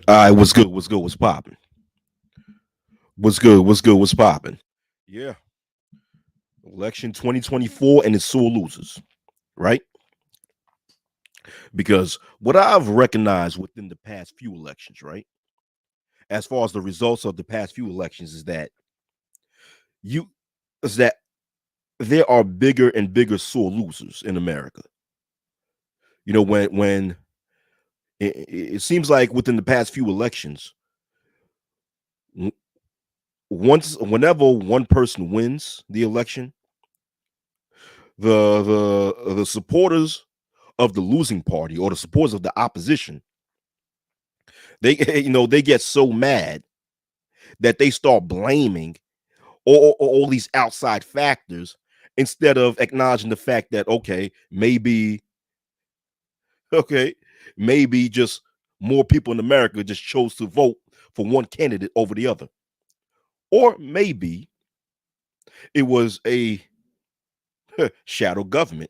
All right, what's good? What's good? What's popping? What's good? What's good? What's popping? Yeah, election 2024 and it's sore losers, right? Because what I've recognized within the past few elections, right, as far as the results of the past few elections, you is that there are bigger and bigger sore losers in America. You know, when it seems like within the past few elections, w- whenever one person wins the election, the supporters of the losing party or the supporters of the opposition, they they get so mad that they start blaming all these outside factors instead of acknowledging the fact that okay maybe just more people in America just chose to vote for one candidate over the other, or maybe it was a shadow government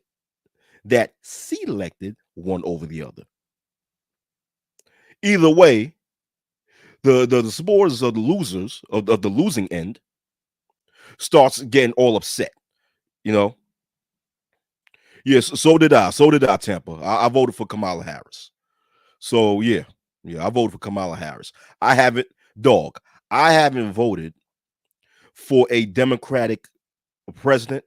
that selected one over the other. Either way, the supporters of the losers of the losing end starts getting all upset. You know, yes. So did I. So did I. Tampa. I voted for Kamala Harris. So yeah, I voted for Kamala Harris. I haven't, dog. I haven't voted for a Democratic president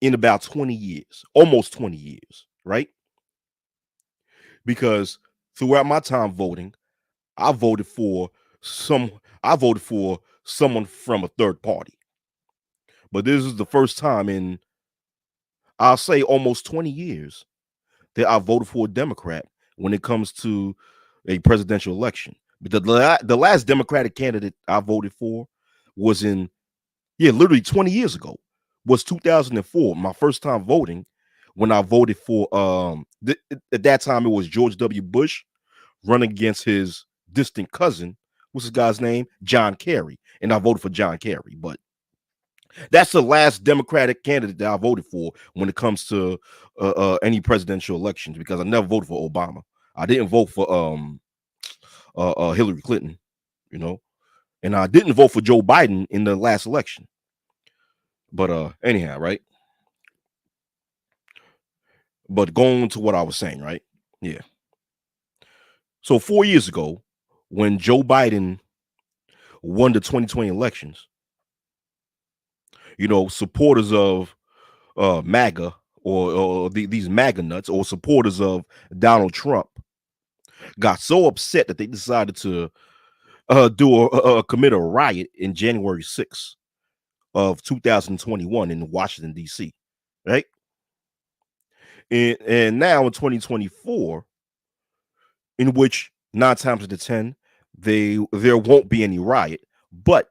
in about 20 years, almost 20 years, right? Because throughout my time voting, I voted for some. I voted for someone from a third party. But this is the first time in, I'll say, almost 20 years that I voted for a Democrat when it comes to a presidential election. But the last Democratic candidate I voted for was in, yeah, literally 20 years ago, was 2004. My first time voting, when I voted for at that time it was George W. Bush running against his distant cousin. What's his guy's name? John Kerry. And I voted for John Kerry. But that's the last Democratic candidate that I voted for when it comes to any presidential elections, because I never voted for Obama. I didn't vote for Hillary Clinton, you know, and I didn't vote for Joe Biden in the last election. But anyhow, right? But going to what I was saying, right? Yeah. So 4 years ago, when Joe Biden won the 2020 elections, supporters of MAGA, or these MAGA nuts, or supporters of Donald Trump, got so upset that they decided to commit a riot in January 6th of 2021 in Washington D.C. Right, and now in 2024, in which 9 times out of 10 there won't be any riot, but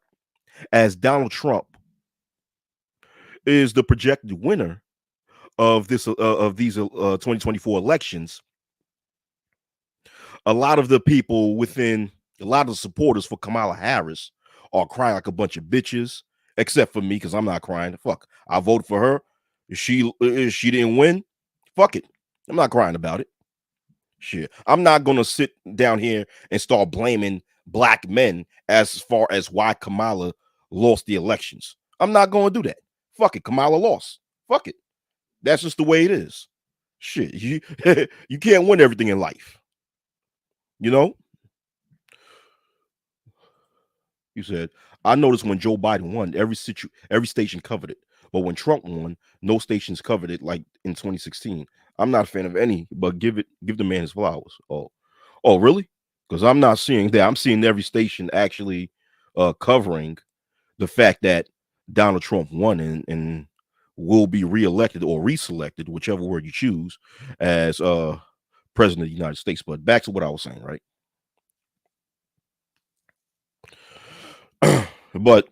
as Donald Trump is the projected winner of these 2024 elections, a lot of the people within, a lot of the supporters for Kamala Harris are crying like a bunch of bitches, except for me, because I'm not crying. Fuck, I voted for her. If she didn't win, fuck it. I'm not crying about it. Shit, I'm not gonna sit down here and start blaming black men as far as why Kamala lost the elections. I'm not gonna do that. Fuck it, Kamala lost. Fuck it. That's just the way it is. Shit, you you can't win everything in life. You know, you said, I noticed when Joe Biden won, every station covered it. But when Trump won, no stations covered it like in 2016. I'm not a fan of any, but give the man his flowers. Oh, really? Because I'm not seeing that. I'm seeing every station actually covering the fact that Donald Trump won and will be reelected or reselected, whichever word you choose, as president of the United States. But back to what I was saying, right? But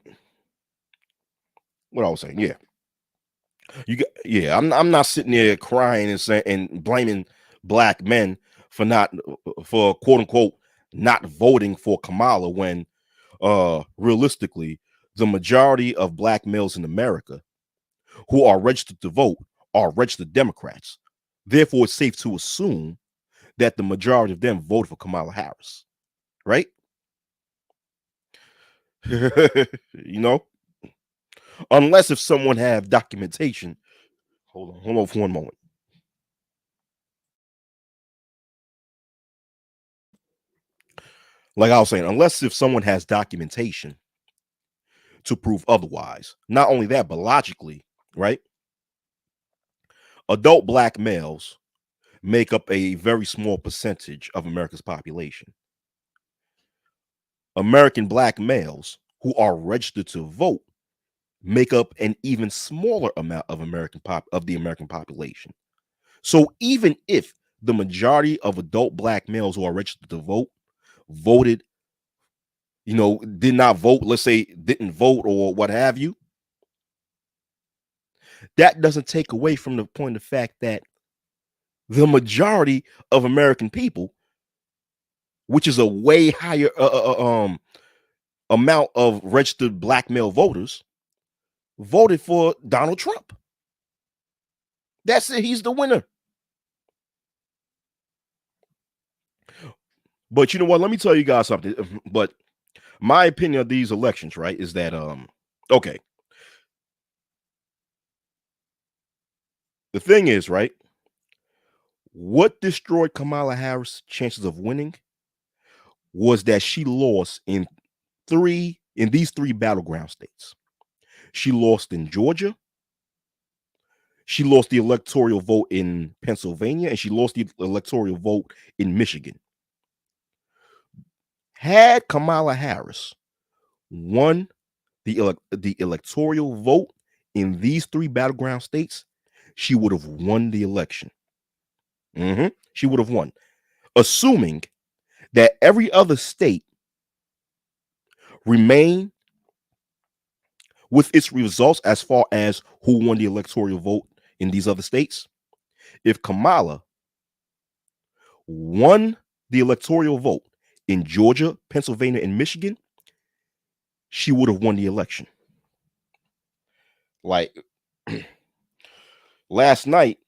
what I was saying, yeah. I'm not sitting there crying and saying and blaming black men for not, for quote unquote, not voting for Kamala, when realistically the majority of black males in America who are registered to vote are registered Democrats. Therefore, it's safe to assume that the majority of them voted for Kamala Harris, right? You know, unless if someone have documentation. Hold on for one moment. Like I was saying, unless if someone has documentation to prove otherwise. Not only that, but logically, right? Adult black males make up a very small percentage of America's population. American black males who are registered to vote make up an even smaller amount of the American population. So even if the majority of adult black males who are registered to vote voted, did not vote, let's say didn't vote or what have you, that doesn't take away from the point of fact that the majority of American people, which is a way higher amount of registered black male voters, voted for Donald Trump. That's it. He's the winner. But you know what? Let me tell you guys something. But my opinion of these elections, right, is that okay. The thing is, right, what destroyed Kamala Harris' chances of winning was that she lost in these three battleground states. She lost in Georgia, she lost the electoral vote in Pennsylvania, and she lost the electoral vote in Michigan. Had Kamala Harris won the electoral vote in these three battleground states, she would have won the election. She would have won, assuming that every other state remained with its results as far as who won the electoral vote in these other states. If Kamala won the electoral vote in Georgia, Pennsylvania, and Michigan, she would have won the election. Like last night,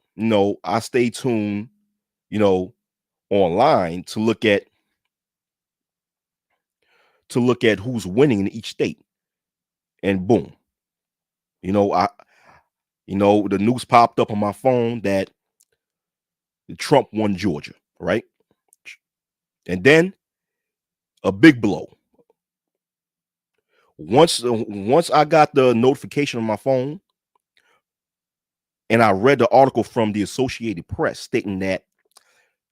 I stayed tuned, online to look at who's winning in each state. And boom, I the news popped up on my phone that Trump won Georgia, right? And then a big blow. Once I got the notification on my phone and I read the article from the Associated Press stating that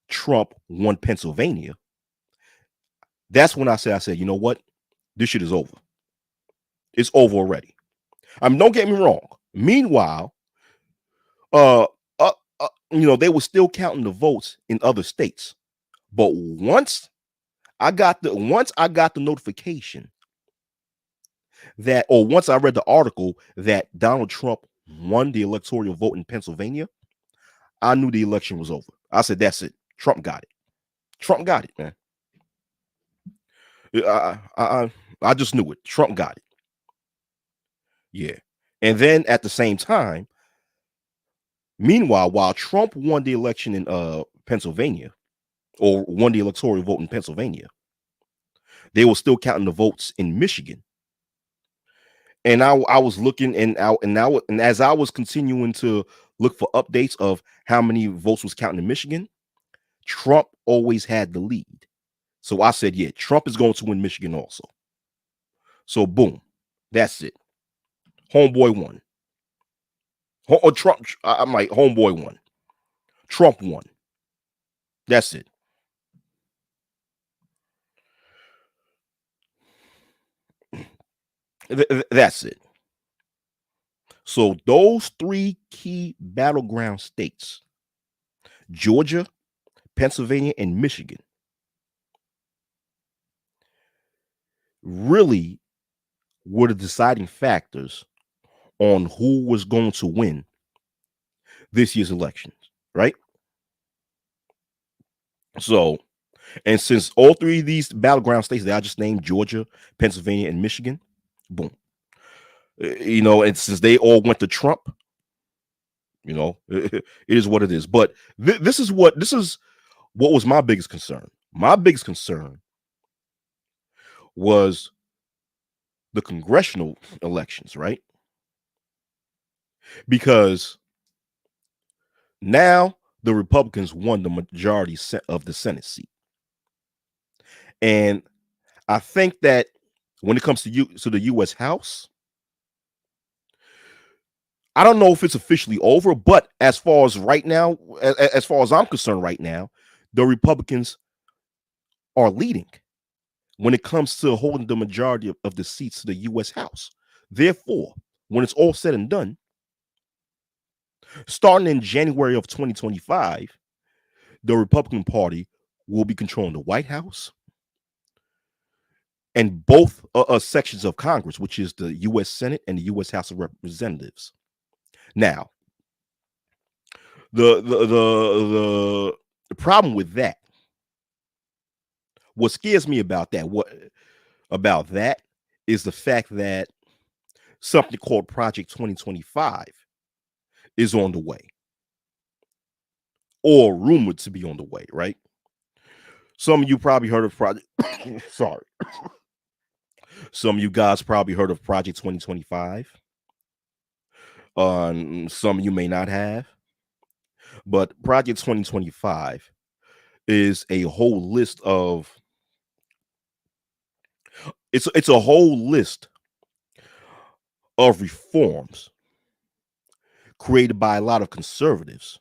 Trump won Pennsylvania, that's when I said, you know what? This shit is over. It's over already. I mean, don't get me wrong. Meanwhile, they were still counting the votes in other states. But once I got the notification once I read the article that Donald Trump won the electoral vote in Pennsylvania, I knew the election was over. I said, that's it. Trump got it. Trump got it, man. I just knew it. Trump got it. Yeah. And then at the same time, meanwhile, while Trump won the election in Pennsylvania, or won the electoral vote in Pennsylvania, they were still counting the votes in Michigan. And I was looking and as I was continuing to look for updates of how many votes was counting in Michigan, Trump always had the lead. So I said, yeah, Trump is going to win Michigan also. So boom, that's it. Homeboy won. Trump, I'm like, homeboy won. Trump won. That's it. That's it. So those three key battleground states, Georgia, Pennsylvania, and Michigan, really were the deciding factors on who was going to win this year's elections, right? So, and since all three of these battleground states that I just named, Georgia, Pennsylvania, and Michigan, boom. And since they all went to Trump, it is what it is. But this is What was my biggest concern? My biggest concern was the congressional elections, right? Because now the Republicans won the majority of the Senate seat. And I think that when it comes to the US House, I don't know if it's officially over, but as far as right now, as far as I'm concerned right now, the Republicans are leading when it comes to holding the majority of the seats to the US House. Therefore, when it's all said and done, starting in January of 2025, the Republican Party will be controlling the White House and both sections of Congress, which is the U.S. Senate and the U.S. House of Representatives. Now, the problem with that, what scares me about that is the fact that something called Project 2025 is on the way, or rumored to be on the way, right? Some of you probably heard of Project. Sorry. Some of you guys probably heard of Project 2025. Some of you may not have, but Project 2025 is a whole list of it's a whole list of reforms created by a lot of conservatives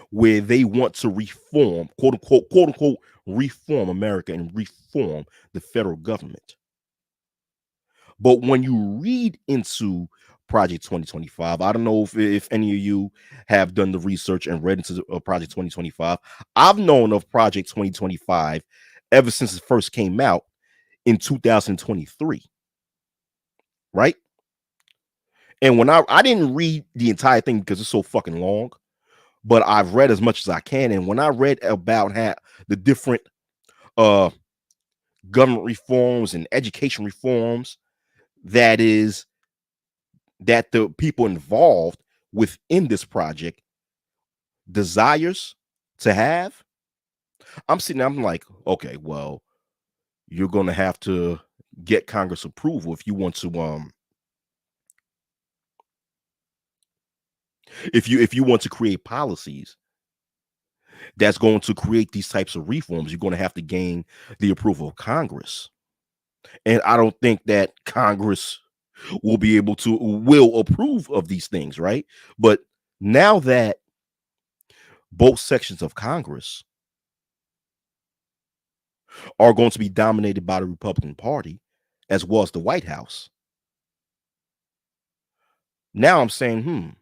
where they want to reform, quote unquote, reform America and reform the federal government. But when you read into Project 2025, I don't know if any of you have done the research and read into Project 2025. I've known of Project 2025 ever since it first came out in 2023, right? And when I didn't read the entire thing because it's so fucking long, but I've read as much as I can. And when I read about how the different uh government reforms and education reforms that the people involved within this project desires to have, I'm like, okay, well, you're gonna have to get Congress approval if you want to if you want to create policies that's going to create these types of reforms, you're going to have to gain the approval of Congress. And I don't think that Congress will approve of these things, right? But now that both sections of Congress are going to be dominated by the Republican Party as well as the White House, now I'm saying,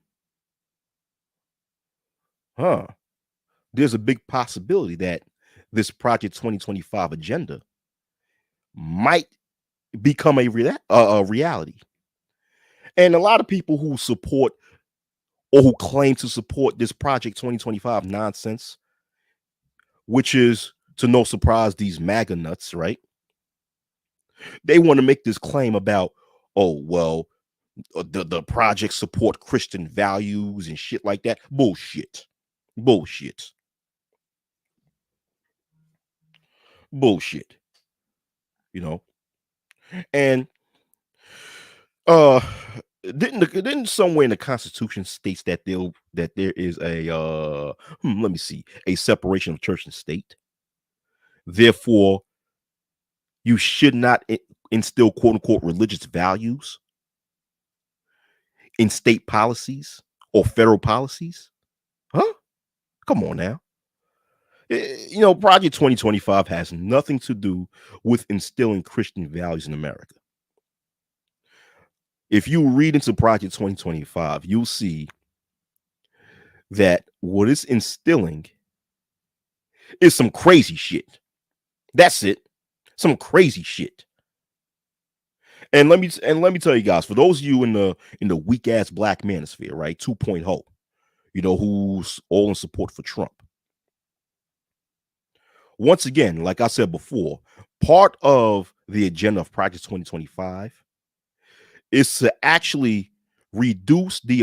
there's a big possibility that this Project 2025 agenda might become a reality. And a lot of people who support or who claim to support this Project 2025 nonsense, which is to no surprise these MAGA nuts, right? They want to make this claim about, oh, well, the project support Christian values and shit like that. Bullshit. Bullshit. Bullshit. You know? And uh didn't somewhere in the Constitution states that there is let me see, a separation of church and state. Therefore, you should not instill quote unquote religious values in state policies or federal policies. Huh? Come on now. Project 2025 has nothing to do with instilling Christian values in America. If you read into Project 2025, you'll see that what it's instilling is some crazy shit. That's it. Some crazy shit. And let me tell you guys, for those of you in the weak ass black manosphere, right? 2.0, who's all in support for Trump. Once again, like I said before, part of the agenda of Project 2025 is to actually reduce the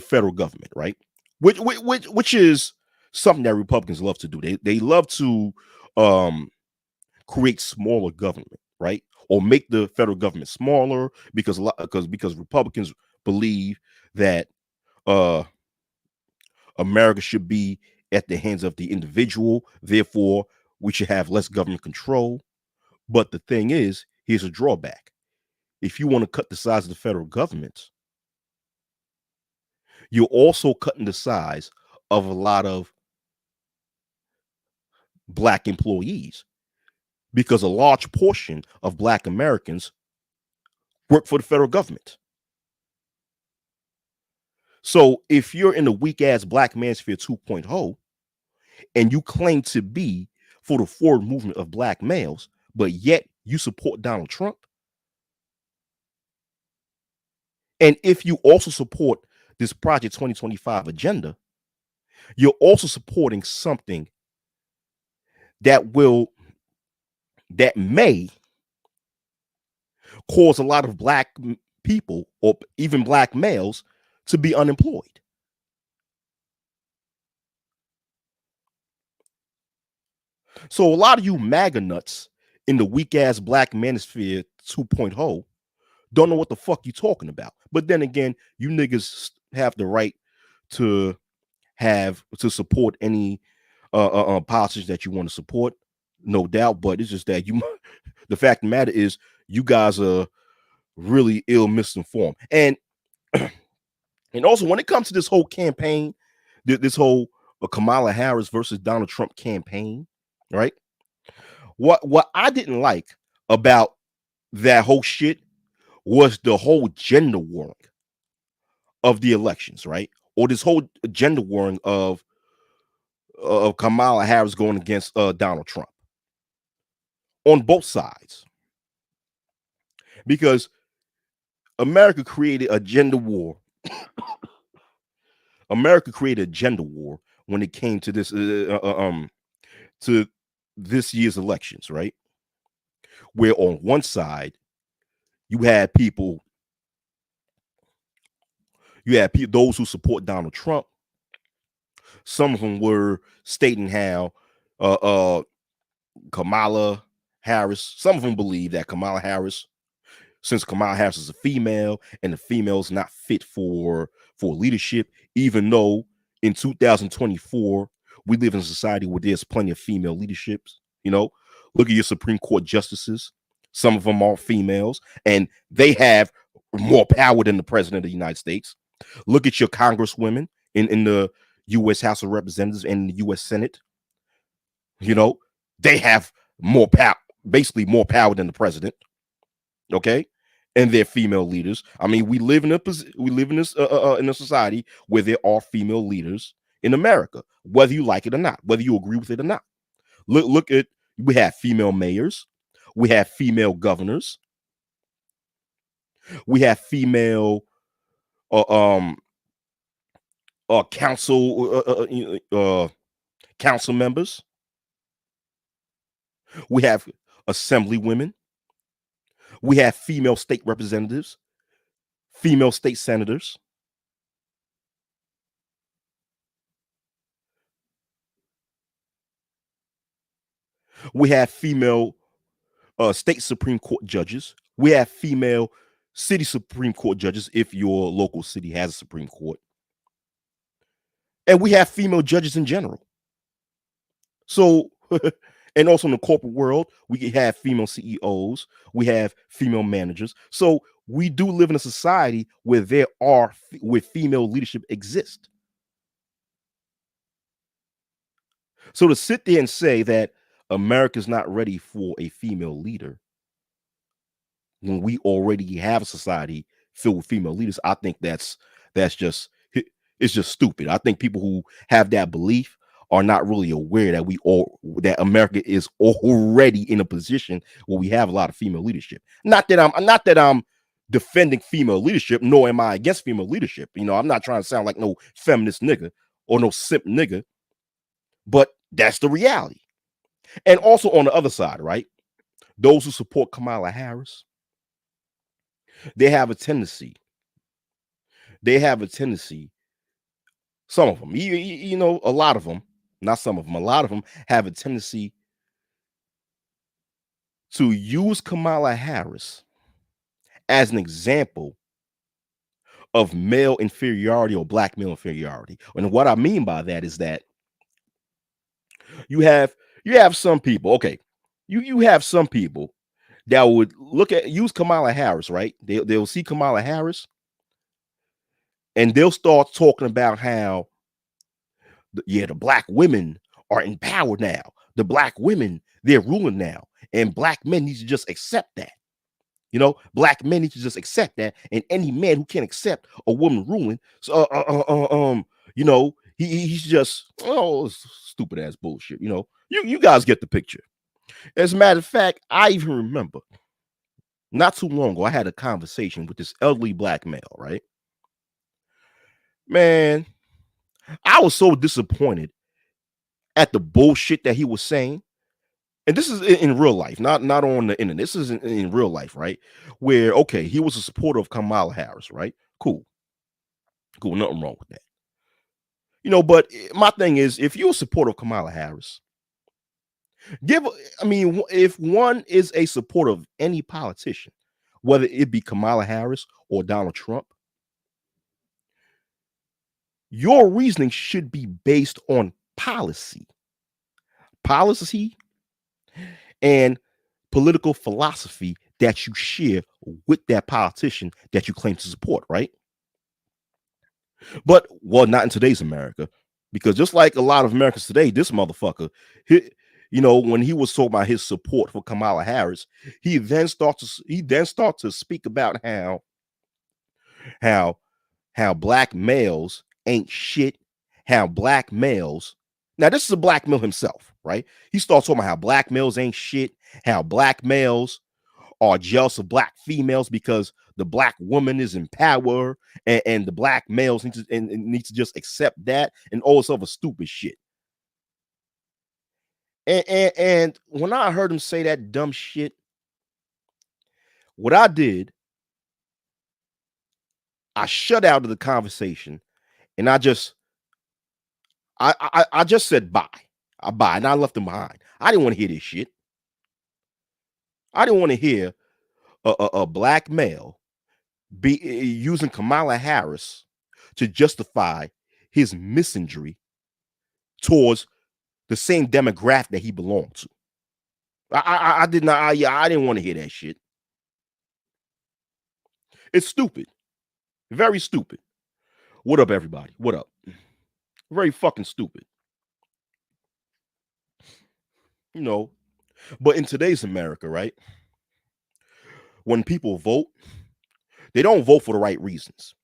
federal government, right? Which is something that Republicans love to do. They love to um create smaller government, right? Or make the federal government smaller because a lot because Republicans believe that uh America should be at the hands of the individual. Therefore, we should have less government control. But the thing is, here's a drawback. If you want to cut the size of the federal government, you're also cutting the size of a lot of black employees because a large portion of black Americans work for the federal government. So if you're in the weak ass black manosphere 2.0 and you claim to be for the forward movement of black males, but yet you support Donald Trump, and if you also support this Project 2025 agenda, you're also supporting something that may cause a lot of black people or even black males to be unemployed. So a lot of you MAGA nuts in the weak ass black manosphere 2.0 don't know what the fuck you talking about. But then again, you niggas have the right to support any politics that you want to support, no doubt. But it's just that you, the fact of the matter is, you guys are really ill misinformed. And also when it comes to this whole campaign, this whole Kamala Harris versus Donald Trump campaign, right? What I didn't like about that whole shit was the whole gender warring of the elections, right? Or this whole gender warring of Kamala Harris going against Donald Trump on both sides, because America created a gender war. America created a gender war when it came to this year's elections, right? Where on one side you had people, those who support Donald Trump. Some of them were stating how uh, uh, Kamala Harris. Some of them believe that Kamala Harris, since Kamala Harris is a female and the female's not fit for leadership, even though in 2024 we live in a society where there's plenty of female leaderships. You know, look at your Supreme Court justices. Some of them are females, and they have more power than the president of the United States. Look at your congresswomen in the U.S. House of Representatives and the U.S. Senate. You know, they have more power, basically more power than the president. Okay, and they're female leaders. I mean, we live in a society where there are female leaders in America, whether you like it or not, whether you agree with it or not. Look at, we have female mayors, we have female governors, we have female uh, um council members, we have assembly women, we have female state representatives, female state senators. We have female state Supreme Court judges. We have female city Supreme Court judges if your local city has a Supreme Court. And we have female judges in general. So, and also in the corporate world, we have female CEOs, we have female managers. So we do live in a society where where female leadership exists. So to sit there and say that America's not ready for a female leader when we already have a society filled with female leaders, I think that's just, it's just stupid. I think people who have that belief are not really aware that America is already in a position where we have a lot of female leadership. Not that I'm defending female leadership, nor am I against female leadership. You know, I'm not trying to sound like no feminist nigga or no simp nigga, but that's the reality. And also on the other side, right? Those who support Kamala Harris, they have a tendency. They have a tendency. Some of them, you know, a lot of them not some of them, a lot of them have a tendency to use Kamala Harris as an example of male inferiority or black male inferiority. And what I mean by that is that you have you have some people, okay, you have some people that would use Kamala Harris, right? They'll see Kamala Harris and they'll start talking about how the black women are in power now. The black women, they're ruling now. And black men need to just accept that. Black men need to just accept that. And any man who can't accept a woman ruling, so he's just stupid ass bullshit. You guys get the picture. As a matter of fact, I even remember not too long ago, I had a conversation with this elderly black male, right? Man, I was so disappointed at the bullshit that he was saying. And this is in real life, not on the internet. This is in real life, right? Where, okay, he was a supporter of Kamala Harris, right? Cool. Nothing wrong with that. But my thing is, if you're a supporter of Kamala Harris, if one is a supporter of any politician, whether it be Kamala Harris or Donald Trump, your reasoning should be based on policy and political philosophy that you share with that politician that you claim to support, right? But, well, not in today's America, because just like a lot of Americans today, this motherfucker, when he was talking about his support for Kamala Harris, he then starts to speak about how black males ain't shit, how black males. Now, this is a black male himself, right? He starts talking about how black males ain't shit, how black males are jealous of black females because the black woman is in power and the black males need to just accept that and all this other stupid shit. And when I heard him say that dumb shit, what I did, I shut out of the conversation and I just said bye. Bye, and I left him behind. I didn't want to hear this shit. I didn't want to hear a black male be using Kamala Harris to justify his misandry towards the same demographic that he belonged to. I did not. I didn't want to hear that shit. It's stupid, very stupid. What up, everybody? What up? Very fucking stupid. But in today's America, right? When people vote, they don't vote for the right reasons.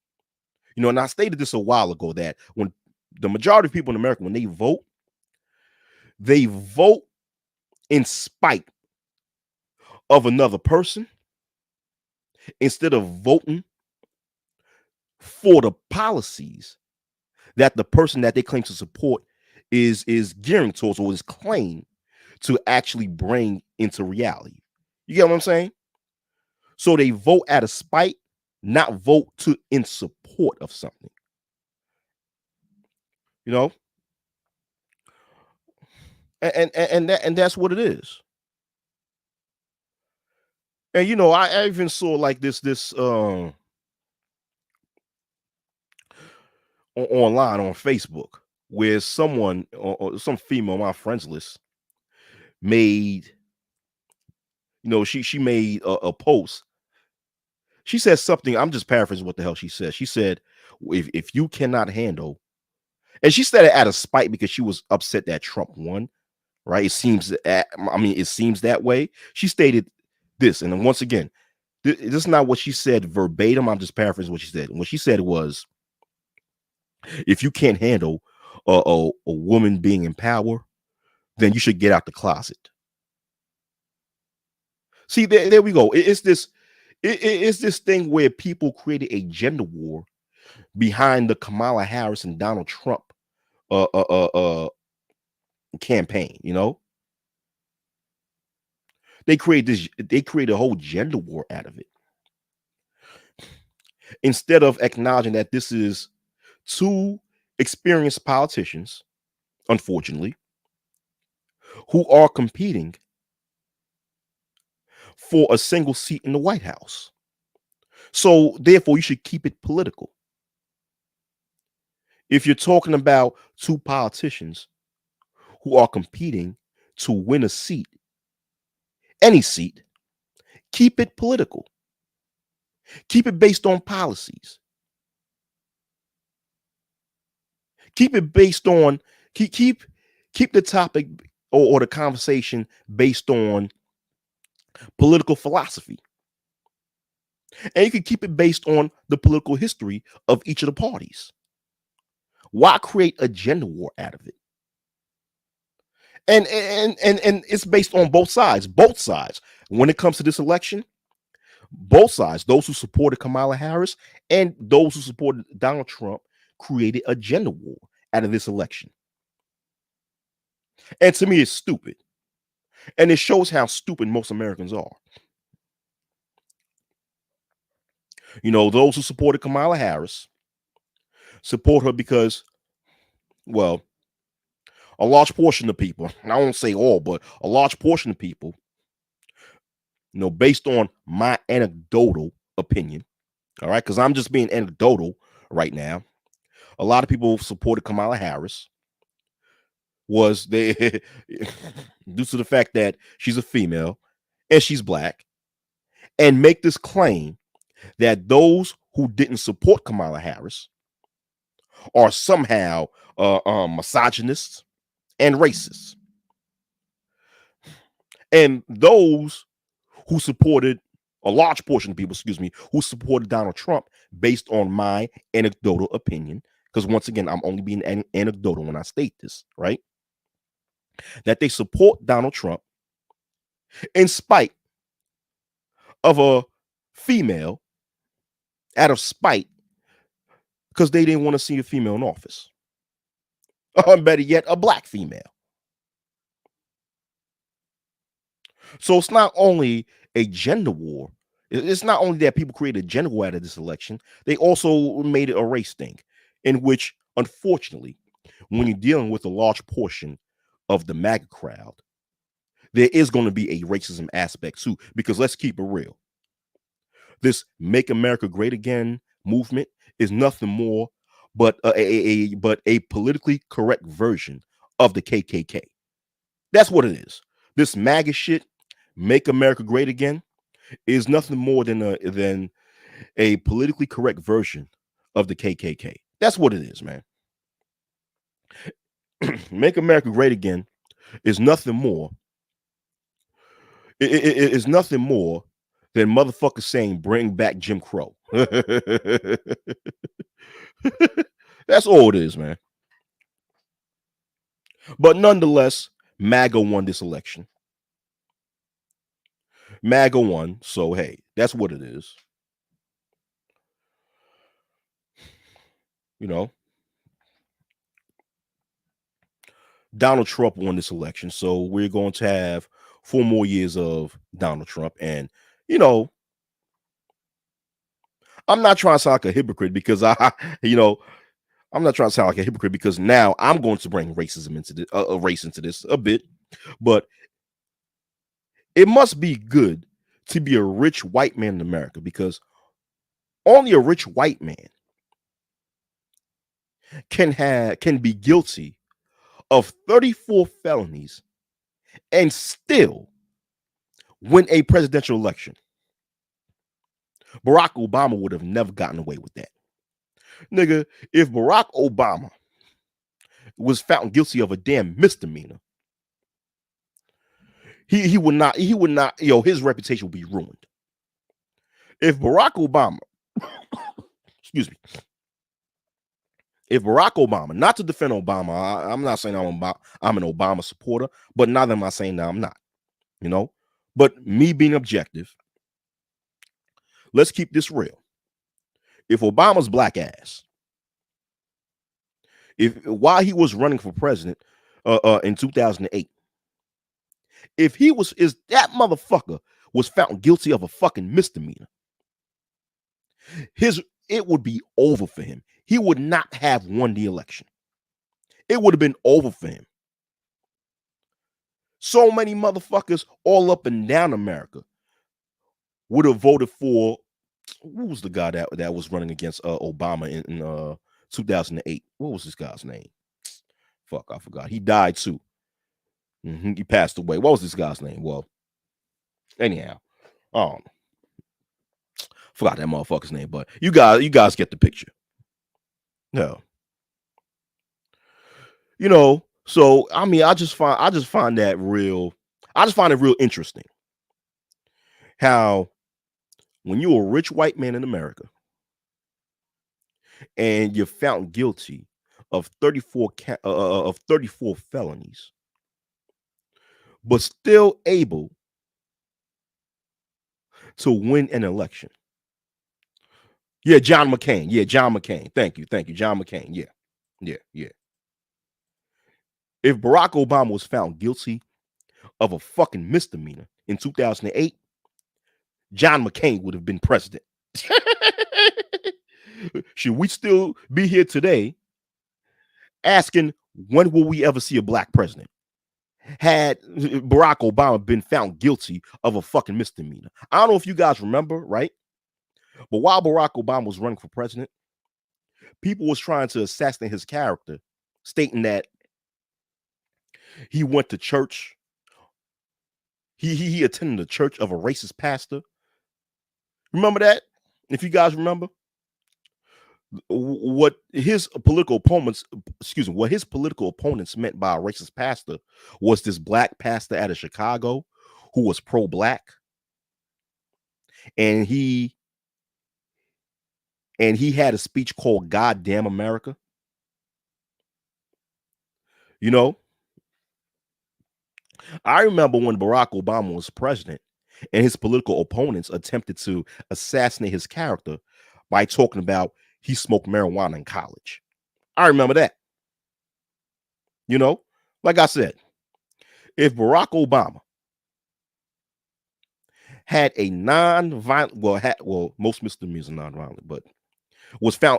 And I stated this a while ago that when the majority of people in America, when they vote in spite of another person instead of voting for the policies that the person that they claim to support is gearing towards or is claimed to actually bring into reality. You get what I'm saying? So they vote out of spite, not vote in support of something. And that's what it is. And I even saw like this online on Facebook where someone or some female on my friends list made, she made a post. She said something, I'm just paraphrasing what the hell she said. She said, if you cannot handle, and she said it out of spite because she was upset that Trump won, right? It seems that way. She stated this, and then once again, this is not what she said verbatim. I'm just paraphrasing what she said. And what she said was, if you can't handle a woman being in power, then you should get out the closet. See, there we go. It's this thing where people created a gender war behind the Kamala Harris and Donald Trump campaign. They created a whole gender war out of it instead of acknowledging that this is two experienced politicians unfortunately, who are competing for a single seat in the White House. So, therefore, you should keep it political. If you're talking about two politicians who are competing to win a seat, any seat, keep it political. Keep it based on policies. Keep it based on keep the topic or the conversation based on political philosophy. And you can keep it based on the political history of each of the parties. Why create a gender war out of it? And it's based on both sides. Both sides. When it comes to this election, both sides, those who supported Kamala Harris and those who supported Donald Trump, created a gender war out of this election. And to me, it's stupid. And it shows how stupid most Americans are. You know, those who supported Kamala Harris support her because, well, a large portion of people, and I won't say all, but a large portion of people, you know, based on my anecdotal opinion, all right, because I'm just being anecdotal right now. A lot of people supported Kamala Harris was they due to the fact that she's a female and she's black, and make this claim that those who didn't support Kamala Harris are somehow misogynists and racists. And those who supported a large portion of people, excuse me, who supported Donald Trump based on my anecdotal opinion, because once again, I'm only being anecdotal when I state this, right? That they support Donald Trump in spite of a female, out of spite, because they didn't want to see a female in office. Or better yet, a black female. So it's not only a gender war. It's not only that people created a gender war out of this election, they also made it a race thing, in which, unfortunately, when you're dealing with a large portion of the MAGA crowd, there is going to be a racism aspect too, because let's keep it real. This Make America Great Again movement is nothing more but a politically correct version of the KKK. That's what it is. This MAGA shit, Make America Great Again, is nothing more than a politically correct version of the KKK. That's what it is, man. Make America Great Again is nothing more. It is nothing more than motherfuckers saying bring back Jim Crow. That's all it is, man. But nonetheless, MAGA won this election. MAGA won, so hey, that's what it is. You know, Donald Trump won this election, so we're going to have 4 more years of Donald Trump. And, you know, I'm not trying to sound like a hypocrite because I'm not trying to sound like a hypocrite because now I'm going to bring racism into this, race into this a bit, but it must be good to be a rich white man in America because only a rich white man can be guilty of 34 felonies and still win a presidential election. Barack Obama would have never gotten away with that. Nigga, if Barack Obama was found guilty of a damn misdemeanor, he would not, his reputation would be ruined. If Barack Obama, excuse me, if Barack Obama, not to defend Obama, I'm not saying I'm an Obama supporter, but neither am I saying that I'm not, but me being objective, let's keep this real. If Obama's black ass, while he was running for president in 2008, if that motherfucker was found guilty of a fucking misdemeanor, it would be over for him. He would not have won the election. it would have been over for him. So many motherfuckers all up and down America would have voted for who was the guy that was running against Obama in 2008. What was this guy's name? Fuck, I forgot. He died too. He passed away. What was this guy's name? Well, anyhow, um, forgot that motherfucker's name, but you guys get the picture. No, So I mean, I just find that real. I just find it real interesting how when you're a rich white man in America and you're found guilty of 34 felonies, but still able to win an election. Yeah, John McCain. Yeah, John McCain. Thank you, John McCain. Yeah, yeah. If Barack Obama was found guilty of a fucking misdemeanor in 2008, John McCain would have been president. Should we still be here today asking when will we ever see a black president? Had Barack Obama been found guilty of a fucking misdemeanor. I don't know if you guys remember, right? But while Barack Obama was running for president, people was trying to assassinate his character, stating that he went to church. He attended the church of a racist pastor. Remember that? If you guys remember, what his political opponents meant by a racist pastor was this black pastor out of Chicago who was pro-black, and he had a speech called "God Damn America." You know, I remember when Barack Obama was president, and his political opponents attempted to assassinate his character by talking about he smoked marijuana in college. I remember that. You know, like I said, if Barack Obama had a non-violent, most misdemeanors are non-violent, but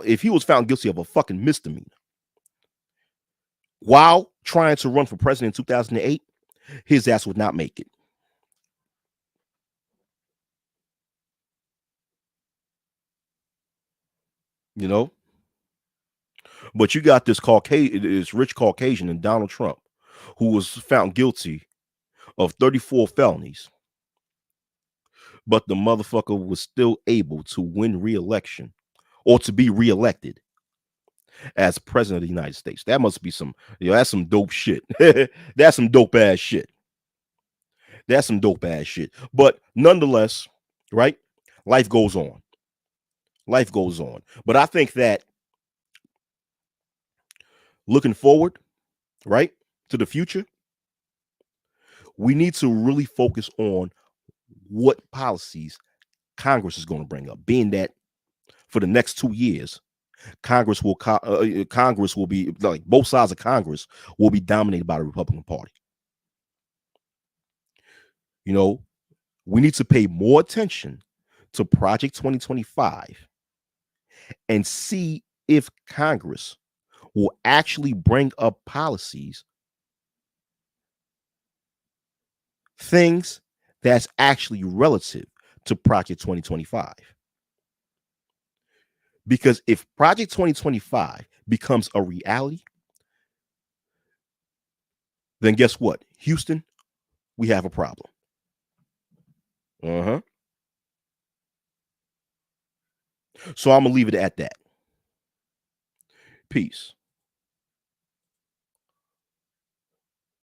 if he was found guilty of a fucking misdemeanor while trying to run for president in 2008, his ass would not make it. You know, but you got this rich Caucasian in Donald Trump, who was found guilty of 34 felonies, but the motherfucker was still able to win re-election or to be reelected as president of the United States. That must be that's some dope shit. That's some dope ass shit. That's some dope ass shit. But nonetheless, right? Life goes on. Life goes on. But I think that looking forward, right, to the future, we need to really focus on what policies Congress is going to bring up, being that for the next 2 years, Congress will be like both sides of Congress will be dominated by the Republican Party. You know, we need to pay more attention to Project 2025 and see if Congress will actually bring up policies, things that's actually relative to Project 2025. Because if Project 2025 becomes a reality, then guess what? Houston, we have a problem. Uh-huh. So I'm gonna leave it at that. Peace.